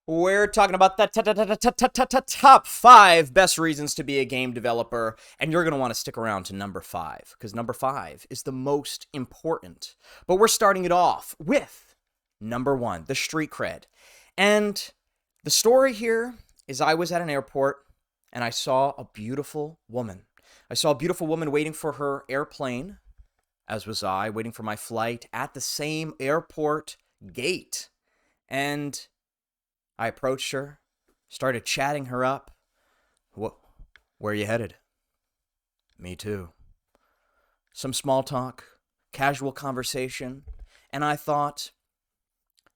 We're talking about the top 5 best reasons to be a game developer, and you're going to want to stick around to number 5, because number 5 is the most important. But we're starting it off with number 1, the street cred. And the story here is I was at an airport, and I saw a beautiful woman. I saw a beautiful woman waiting for her airplane, as was I, waiting for my flight at the same airport gate. And I approached her, started chatting her up. Where are you headed? Me too. Some small talk, casual conversation, and I thought,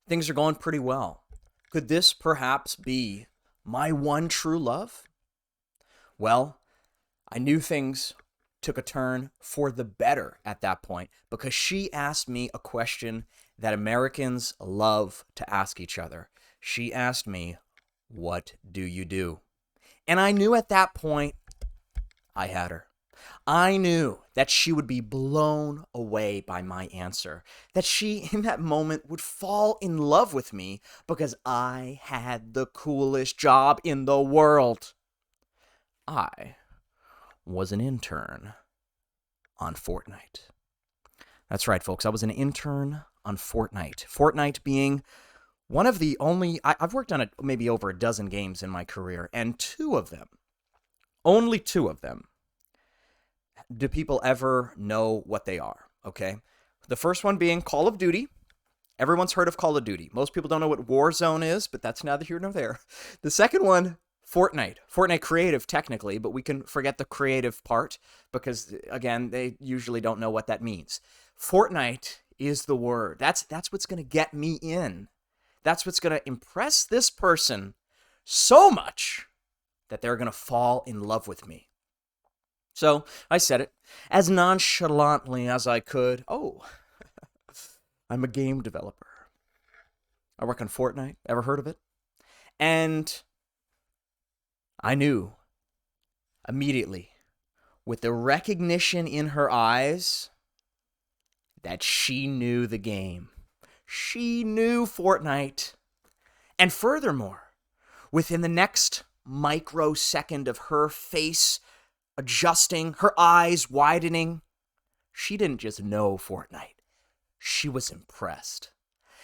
things are going pretty well. Could this perhaps be my one true love? Well, I knew things took a turn for the better at that point because she asked me a question that Americans love to ask each other. She asked me, "What do you do?" And I knew at that point I had her. I knew that she would be blown away by my answer, that she in that moment would fall in love with me because I had the coolest job in the world. I was an intern on Fortnite. That's right, folks. I was an intern on Fortnite. Fortnite being one of the only, I've worked on maybe over a dozen games in my career, and only two of them, do people ever know what they are, okay? The first one being Call of Duty. Everyone's heard of Call of Duty. Most people don't know what Warzone is, but that's neither here nor there. The second one, Fortnite. Fortnite creative, technically, but we can forget the creative part because, again, they usually don't know what that means. Fortnite is the word. That's what's going to get me in. That's what's going to impress this person so much that they're going to fall in love with me. So I said it as nonchalantly as I could. Oh, I'm a game developer. I work on Fortnite. Ever heard of it? And I knew immediately, with the recognition in her eyes, that she knew the game. She knew Fortnite. And furthermore, within the next microsecond of her face adjusting, her eyes widening, she didn't just know Fortnite. She was impressed.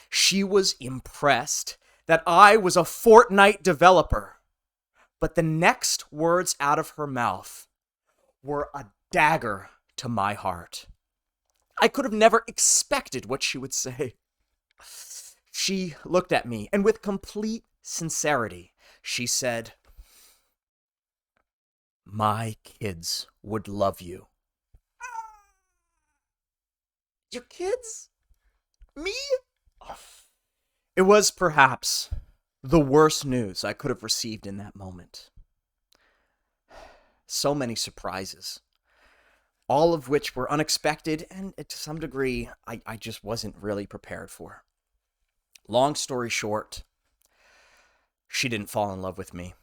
She was impressed that I was a Fortnite developer. But the next words out of her mouth were a dagger to my heart. I could have never expected what she would say. She looked at me, and with complete sincerity, she said, "My kids would love you." Your kids? Me? It was perhaps the worst news I could have received in that moment. So many surprises, all of which were unexpected and to some degree I just wasn't really prepared for. Long story short, she didn't fall in love with me.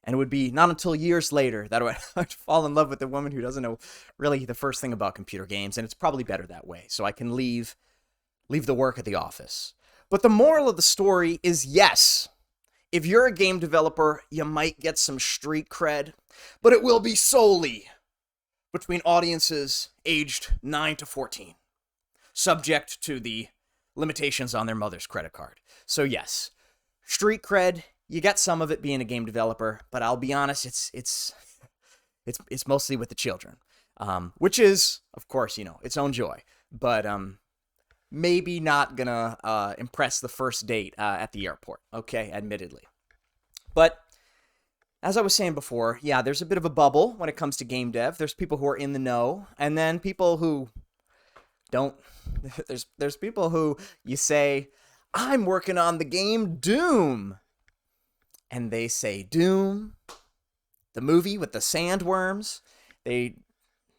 And it would be not until years later that I'd fall in love with a woman who doesn't know really the first thing about computer games, and it's probably better that way, so I can leave the work at the office. But the moral of the story is yes, if you're a game developer, you might get some street cred, but it will be solely between audiences aged 9 to 14, subject to the limitations on their mother's credit card. So yes, street cred, you get some of it being a game developer, but I'll be honest, it's mostly with the children, which is, of course, its own joy, but maybe not gonna impress the first date at the airport, okay, admittedly. But as I was saying before, yeah, there's a bit of a bubble when it comes to game dev. There's people who are in the know, and then people who don't. There's people who you say, "I'm working on the game Doom," and they say Doom, the movie with the sandworms. They've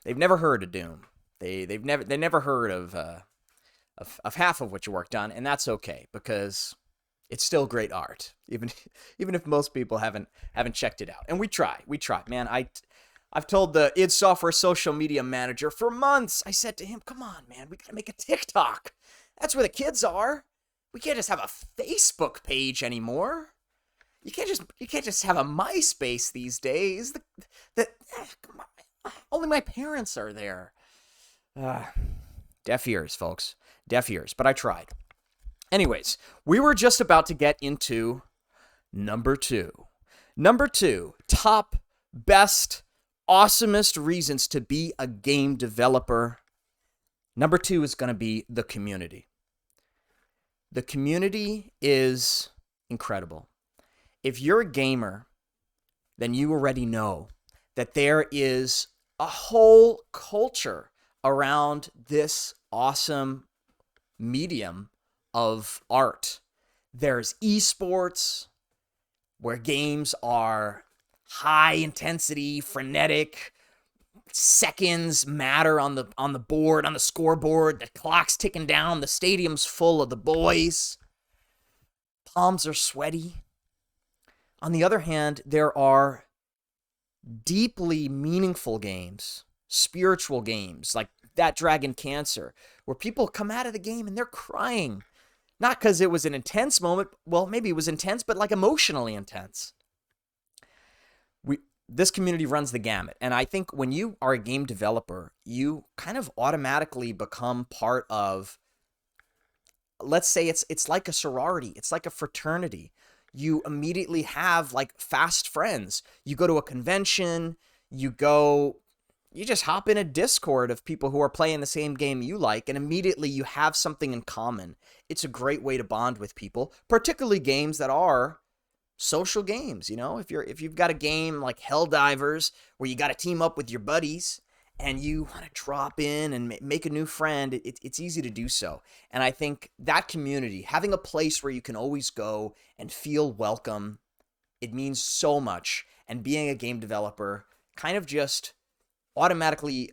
never heard of Doom. They never heard of half of what you worked on, and that's okay because it's still great art, even if most people haven't checked it out. And we try, man. I've told the id Software social media manager for months. I said to him, "Come on, man, we gotta make a TikTok. That's where the kids are. We can't just have a Facebook page anymore." you can't just have a MySpace these days. Come on, only my parents are there. Uh, Deaf ears, folks. Deaf ears. But I tried. Anyways, we were just about to get into number two. Number two, top, best, awesomest reasons to be a game developer. Number two is going to be the community. The community is incredible. If you're a gamer, then you already know that there is a whole culture around this awesome medium of art. There's esports, where games are high intensity, frenetic, seconds matter on the board, on the scoreboard, the clock's ticking down, the stadium's full of the boys. Palms are sweaty. On the other hand, there are deeply meaningful games, spiritual games like That Dragon Cancer, where people come out of the game and they're crying. Not because it was an intense moment. Well, maybe it was intense, but like emotionally intense. This community runs the gamut. And I think when you are a game developer, you kind of automatically become part of, let's say it's like a sorority. It's like a fraternity. You immediately have like fast friends. You go to a convention, you just hop in a Discord of people who are playing the same game you like, and immediately you have something in common. It's a great way to bond with people, particularly games that are social games. If you've got a game like Helldivers where you got to team up with your buddies and you want to drop in and make a new friend, it's easy to do so. And I think that community, having a place where you can always go and feel welcome, it means so much. And being a game developer kind of just automatically,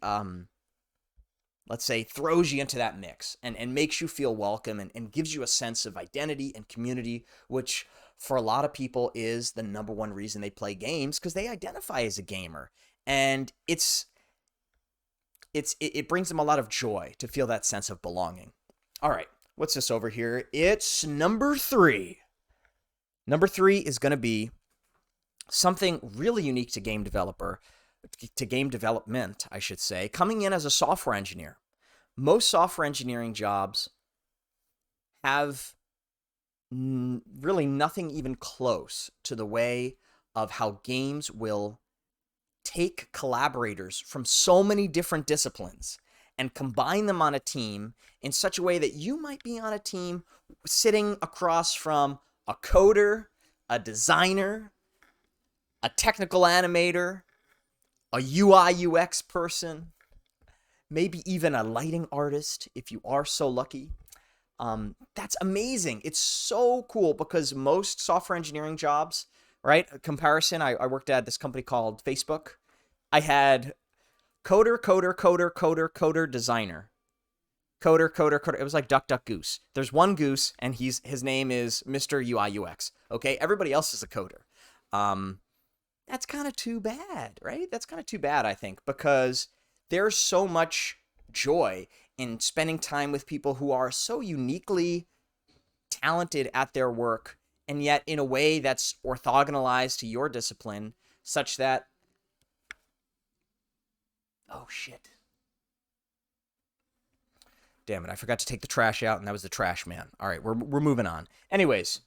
let's say, throws you into that mix and makes you feel welcome and gives you a sense of identity and community, which for a lot of people is the number one reason they play games, because they identify as a gamer. And it brings them a lot of joy to feel that sense of belonging. All right, what's this over here? It's number three. Number three is going to be something really unique to game development, I should say, coming in as a software engineer. Most software engineering jobs have really nothing even close to the way of how games will take collaborators from so many different disciplines and combine them on a team in such a way that you might be on a team sitting across from a coder, a designer, a technical animator, a UI UX person, maybe even a lighting artist if you are so lucky. That's amazing. It's so cool because most software engineering jobs, right? A comparison, I worked at this company called Facebook. I had coder, designer. Coder. It was like Duck, Duck, Goose. There's one goose, and his name is Mr. UI UX. Okay, everybody else is a coder. That's kind of too bad, right? That's kind of too bad, I think, because there's so much joy in spending time with people who are so uniquely talented at their work, and yet in a way that's orthogonalized to your discipline, such that... Oh, shit. Damn it, I forgot to take the trash out, and that was the trash man. All right, we're moving on. Anyways,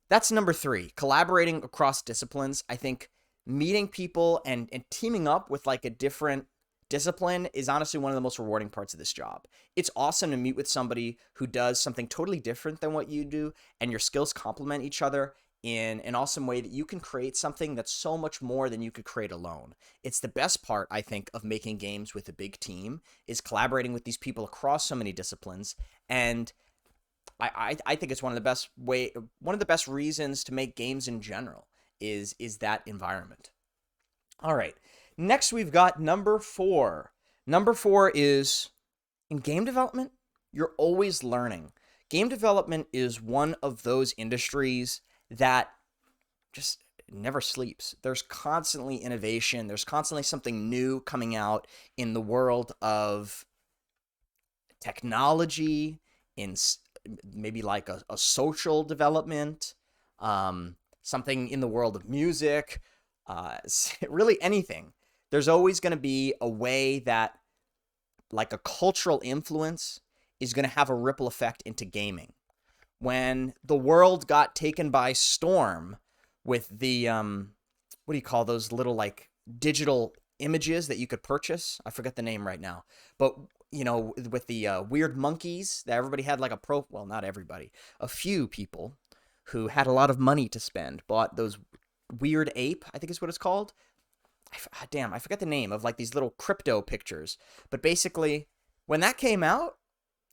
that's number three. Collaborating across disciplines. I think meeting people and teaming up with like a different discipline is honestly one of the most rewarding parts of this job. It's awesome to meet with somebody who does something totally different than what you do, and your skills complement each other in an awesome way that you can create something that's so much more than you could create alone. It's the best part, I think, of making games with a big team, is collaborating with these people across so many disciplines. And I think it's one of the best reasons to make games in general is that environment. All right. Next, we've got number four. Number four is, in game development, you're always learning. Game development is one of those industries that just never sleeps. There's constantly innovation. There's constantly something new coming out in the world of technology, in maybe like a social development, something in the world of music, really anything. There's always going to be a way that, like, a cultural influence is going to have a ripple effect into gaming. When the world got taken by storm with the what do you call those little, like, digital images that you could purchase? I forget the name right now. But with the weird monkeys that everybody had, like, well, not everybody, a few people who had a lot of money to spend bought those Weird Ape, I think is what it's called. I forget the name of, like, these little crypto pictures. But basically, when that came out,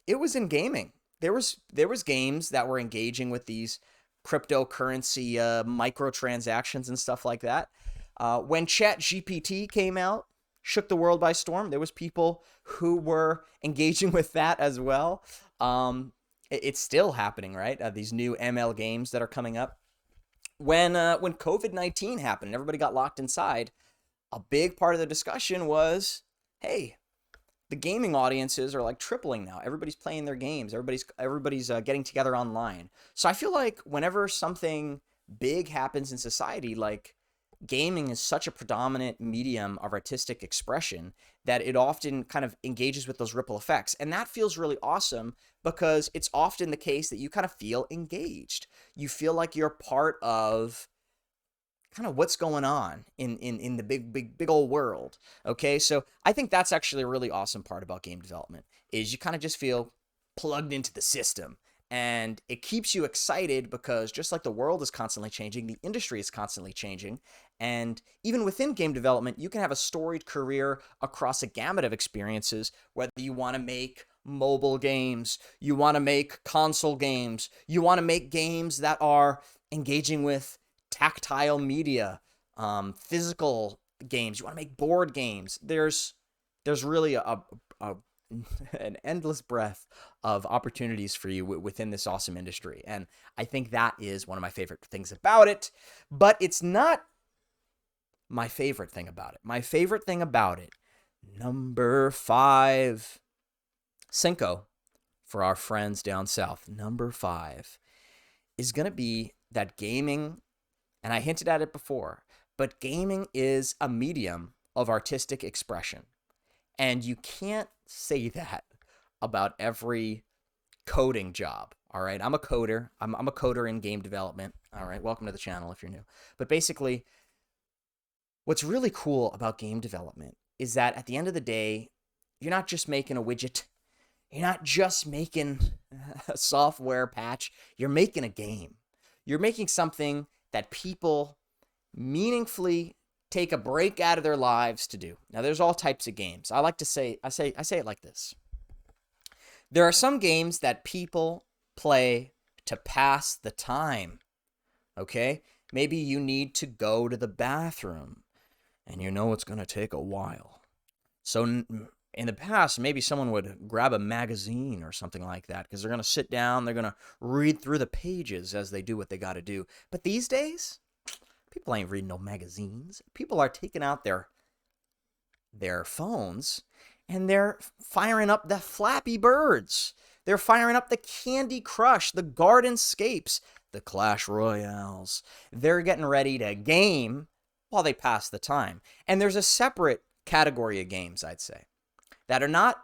it was in gaming. There was games that were engaging with these cryptocurrency microtransactions and stuff like that. When ChatGPT came out, shook the world by storm. There was people who were engaging with that as well. It's still happening, right? These new ML games that are coming up. When COVID-19 happened and everybody got locked inside, a big part of the discussion was, hey, the gaming audiences are, like, tripling now. Everybody's playing their games. Everybody's getting together online. So I feel like whenever something big happens in society, like, gaming is such a predominant medium of artistic expression that it often kind of engages with those ripple effects. And that feels really awesome because it's often the case that you kind of feel engaged. You feel like you're part of kind of what's going on in the big old world. Okay, so I think that's actually a really awesome part about game development, is you kind of just feel plugged into the system, and it keeps you excited because just like the world is constantly changing, the industry is constantly changing. And even within game development, you can have a storied career across a gamut of experiences, whether you want to make mobile games, you want to make console games, you want to make games that are engaging with tactile media, physical games. You want to make board games. There's really an endless breadth of opportunities for you within this awesome industry, and I think that is one of my favorite things about it. But it's not my favorite thing about it. My favorite thing about it, number 5, Cinco, for our friends down south, number 5 is going to be that gaming. And I hinted at it before, but gaming is a medium of artistic expression. And you can't say that about every coding job, all right? I'm a coder. I'm a coder in game development, all right? Welcome to the channel if you're new. But basically, what's really cool about game development is that at the end of the day, you're not just making a widget. You're not just making a software patch. You're making a game. You're making something that people meaningfully take a break out of their lives to do. Now, there's all types of games. I say it like this. There are some games that people play to pass the time, okay? Maybe you need to go to the bathroom, and you know it's going to take a while. So in the past, maybe someone would grab a magazine or something like that because they're going to sit down, they're going to read through the pages as they do what they got to do. But these days, people ain't reading no magazines. People are taking out their phones and they're firing up the Flappy Birds. They're firing up the Candy Crush, the Gardenscapes, the Clash Royales. They're getting ready to game while they pass the time. And there's a separate category of games, I'd say, that are not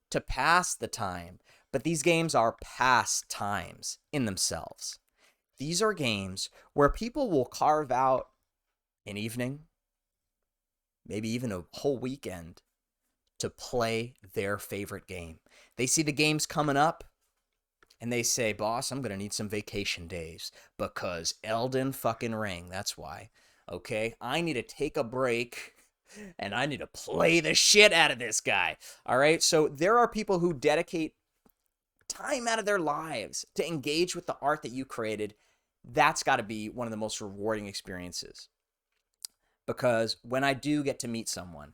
to pass the time, but these games are pastimes in themselves. These are games where people will carve out an evening, maybe even a whole weekend, to play their favorite game. They see the games coming up, and they say, boss, I'm going to need some vacation days because Elden fucking Ring, that's why. Okay, I need to take a break and I need to play the shit out of this guy. All right, so there are people who dedicate time out of their lives to engage with the art that you created. That's got to be one of the most rewarding experiences. Because when I do get to meet someone,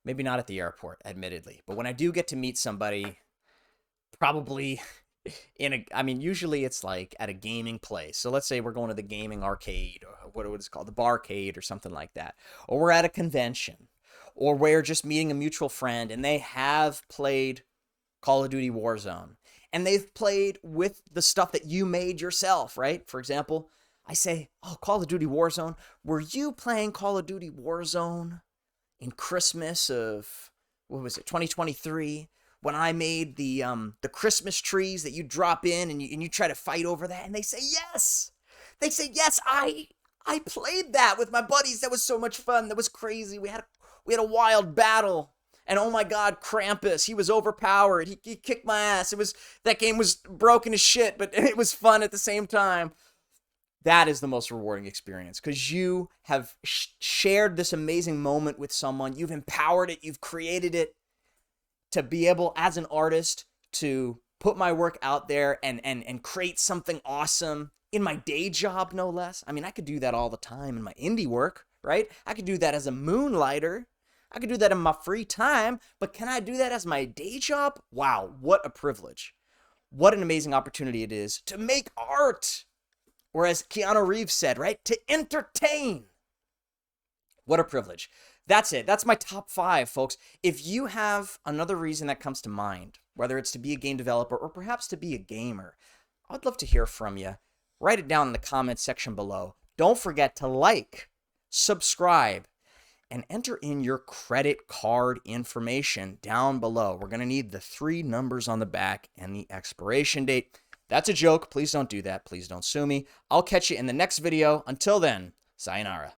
maybe not at the airport, admittedly, but when I do get to meet somebody, probably usually it's like at a gaming place. So let's say we're going to the gaming arcade, or what it's called, the barcade or something like that. Or we're at a convention, or we're just meeting a mutual friend and they have played Call of Duty Warzone. And they've played with the stuff that you made yourself, right? For example, I say, oh, Call of Duty Warzone. Were you playing Call of Duty Warzone in Christmas of, what was it, 2023? When I made the Christmas trees that you drop in and you try to fight over that? And they say, yes. They say, yes, I played that with my buddies. That was so much fun. That was crazy. We had a wild battle. And oh my God, Krampus, he was overpowered. He kicked my ass. That game was broken as shit, but it was fun at the same time. That is the most rewarding experience because you have shared this amazing moment with someone. You've empowered it. You've created it to be able, as an artist, to put my work out there and create something awesome in my day job, no less. I mean, I could do that all the time in my indie work, right? I could do that as a moonlighter. I could do that in my free time, but can I do that as my day job? Wow, what a privilege. What an amazing opportunity it is to make art. Or as Keanu Reeves said, right? To entertain. What a privilege. That's it. That's my top 5, folks. If you have another reason that comes to mind, whether it's to be a game developer or perhaps to be a gamer, I'd love to hear from you. Write it down in the comments section below. Don't forget to like, subscribe, and enter in your credit card information down below. We're going to need the 3 numbers on the back and the expiration date. That's a joke. Please don't do that. Please don't sue me. I'll catch you in the next video. Until then, sayonara.